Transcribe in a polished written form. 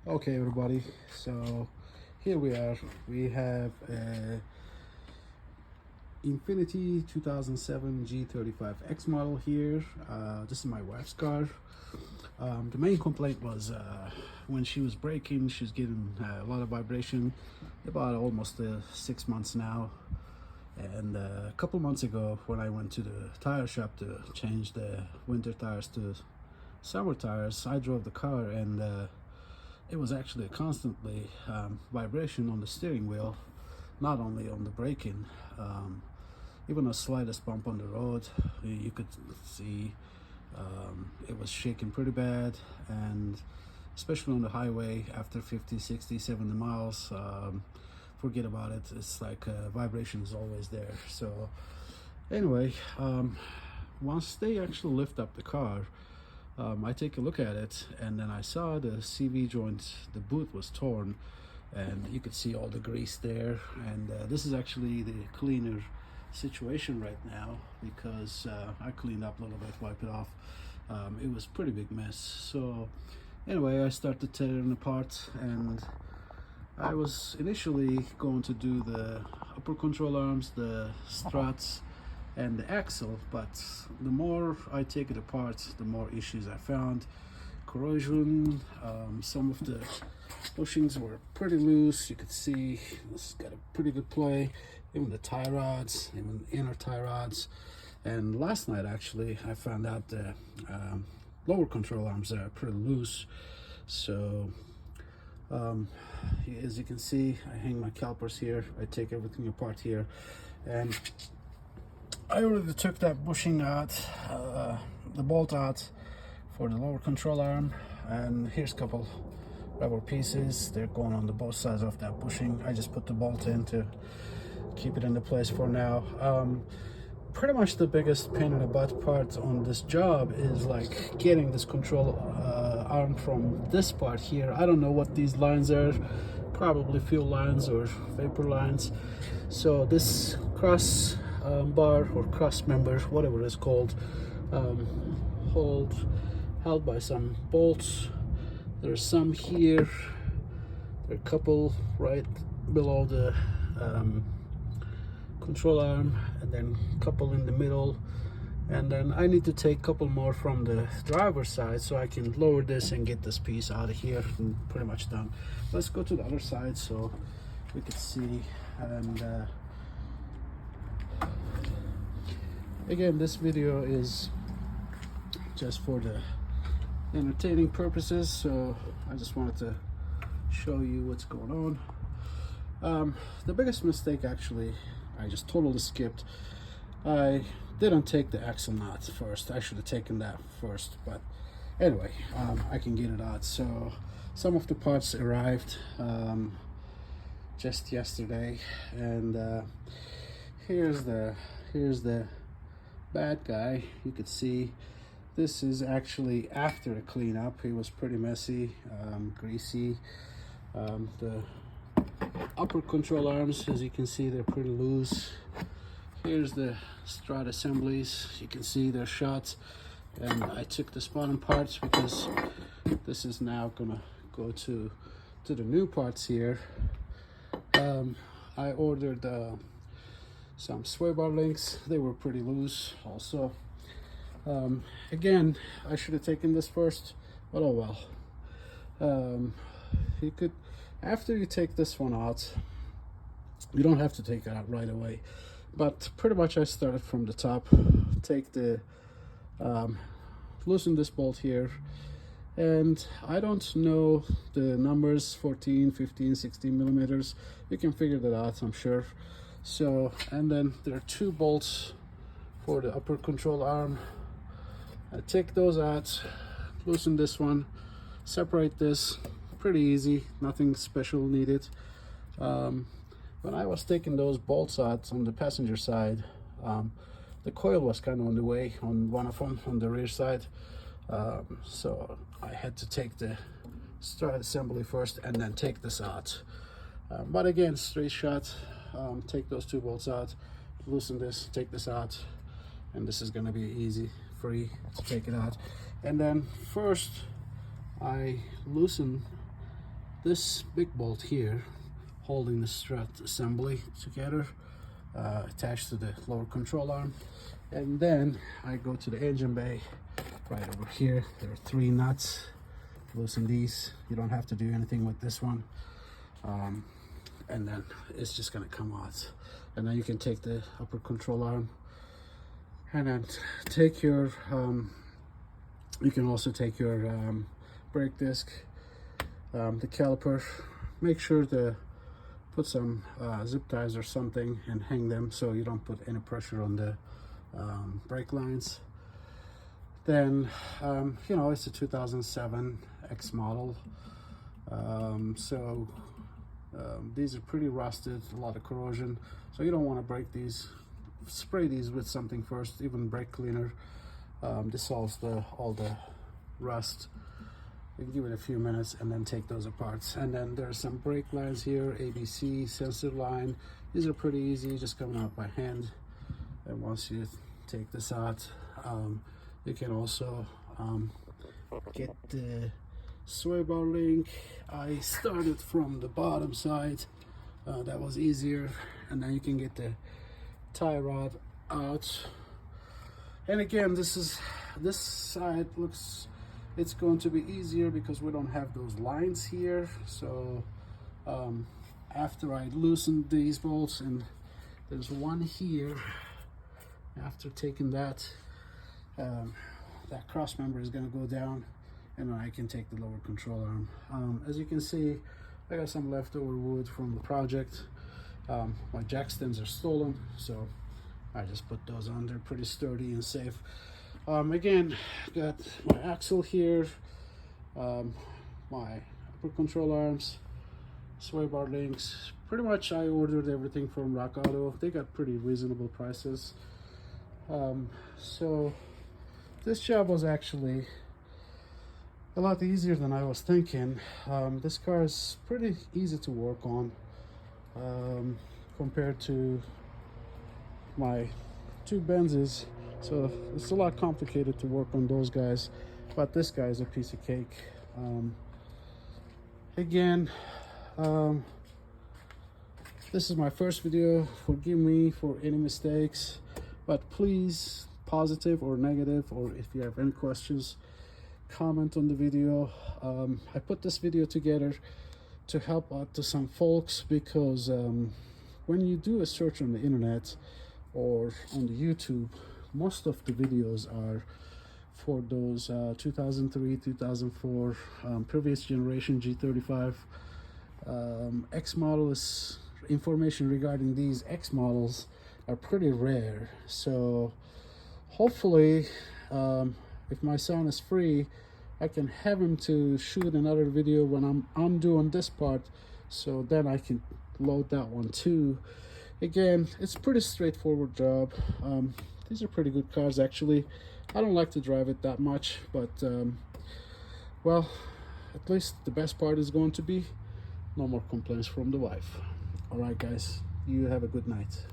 Okay, everybody, so here we are. We have a Infiniti 2007 G35X model here. This is my wife's car. The main complaint was when she was braking, she was getting a lot of vibration, about almost 6 months now. And a couple months ago, when I went to the tire shop to change the winter tires to summer tires, I drove the car and it was actually constantly vibration on the steering wheel, not only on the braking. Even the slightest bump on the road, you could see it was shaking pretty bad, and especially on the highway after 50, 60, 70 miles, forget about it. It's like vibration is always there. So anyway, once they actually lift up the car, I take a look at it, and then I saw the CV joint, the boot was torn, and you could see all the grease there. And this is actually the cleaner situation right now, because I cleaned up a little bit, wiped it off. It was pretty big mess. So anyway, I started tearing apart, and I was initially going to do the upper control arms, the struts, and the axle, but the more I take it apart, the more issues I found. Corrosion, some of the bushings were pretty loose. You could see it's got a pretty good play, even the tie rods, even inner tie rods. And last night actually I found out the lower control arms are pretty loose. So as you can see, I hang my calipers here, I take everything apart here, and I already took that bushing out, the bolt out for the lower control arm, and here's a couple rubber pieces. They're going on the both sides of that bushing. I just put the bolt in to keep it into place for now. Pretty much the biggest pain in the butt part on this job is like getting this control arm from this part here. I don't know what these lines are, probably fuel lines or vapor lines. So this cross bar or cross member, whatever it's called, held by some bolts. There's some here, there are a couple right below the control arm, and then a couple in the middle, and then I need to take a couple more from the driver's side so I can lower this and get this piece out of here, and pretty much done. Let's go to the other side so we can see. And again, this video is just for the entertaining purposes, so I just wanted to show you what's going on. The biggest mistake, actually, I just totally skipped. I didn't take the axle nut first. I should have taken that first, but anyway, I can get it out. So some of the parts arrived just yesterday, and here's the bad guy. You could see this is actually after a cleanup. It was pretty messy, greasy. The upper control arms, as you can see, they're pretty loose. Here's the strut assemblies. You can see they're shot, and I took the bottom parts because this is now gonna go to the new parts here. I ordered some sway bar links. They were pretty loose also. Again, I should have taken this first, but oh well. You could, after you take this one out, you don't have to take it out right away, but pretty much I started from the top. Take the loosen this bolt here, and I don't know the numbers, 14, 15, 16 millimeters. You can figure that out, I'm sure. So, and then there are two bolts for the upper control arm. I take those out, loosen this one, separate this. Pretty easy, nothing special needed. When I was taking those bolts out on the passenger side, the coil was kind of on the way on one of them, on the rear side. So I had to take the strut assembly first and then take this out. But again, straight shot. Take those two bolts out, loosen this, take this out, and this is going to be easy, free to take it out. And then first I loosen this big bolt here holding the strut assembly together, attached to the lower control arm. And then I go to the engine bay right over here. There are 3 nuts. Loosen these. You don't have to do anything with this one. And then it's just gonna come out. And then you can take the upper control arm and then take your you can also take your brake disc, the caliper. Make sure to put some zip ties or something and hang them so you don't put any pressure on the brake lines. Then you know, it's a 2007 X model, so these are pretty rusted, a lot of corrosion, so you don't want to break these. Spray these with something first, even brake cleaner. Dissolves all the rust. You can give it a few minutes and then take those apart. And then there are some brake lines here, ABC sensor line. These are pretty easy, just coming out by hand. And once you take this out, you can also get the sway bar link. I started from the bottom side, that was easier, and then you can get the tie rod out. And again, this side looks, it's going to be easier because we don't have those lines here. So after I loosen these bolts, and there's one here, after taking that, that cross member is going to go down, and then I can take the lower control arm. As you can see, I got some leftover wood from the project. My jack stands are stolen, so I just put those on. They're pretty sturdy and safe. Again, got my axle here, my upper control arms, sway bar links. Pretty much I ordered everything from Rock Auto. They got pretty reasonable prices. So this job was actually a lot easier than I was thinking. This car is pretty easy to work on compared to my 2 Benzes, so it's a lot complicated to work on those guys, but this guy is a piece of cake. Again, this is my first video. Forgive me for any mistakes, but please, positive or negative, or if you have any questions, comment on the video. I put this video together to help out to some folks, because when you do a search on the internet or on the YouTube, most of the videos are for those 2003, 2004 previous generation G35 X models. Information regarding these X models are pretty rare, so hopefully if my son is free, I can have him to shoot another video when I'm doing this part, so then I can load that one too. Again, it's a pretty straightforward job. These are pretty good cars actually. I don't like to drive it that much, but well, at least the best part is going to be no more complaints from the wife. All right guys, you have a good night.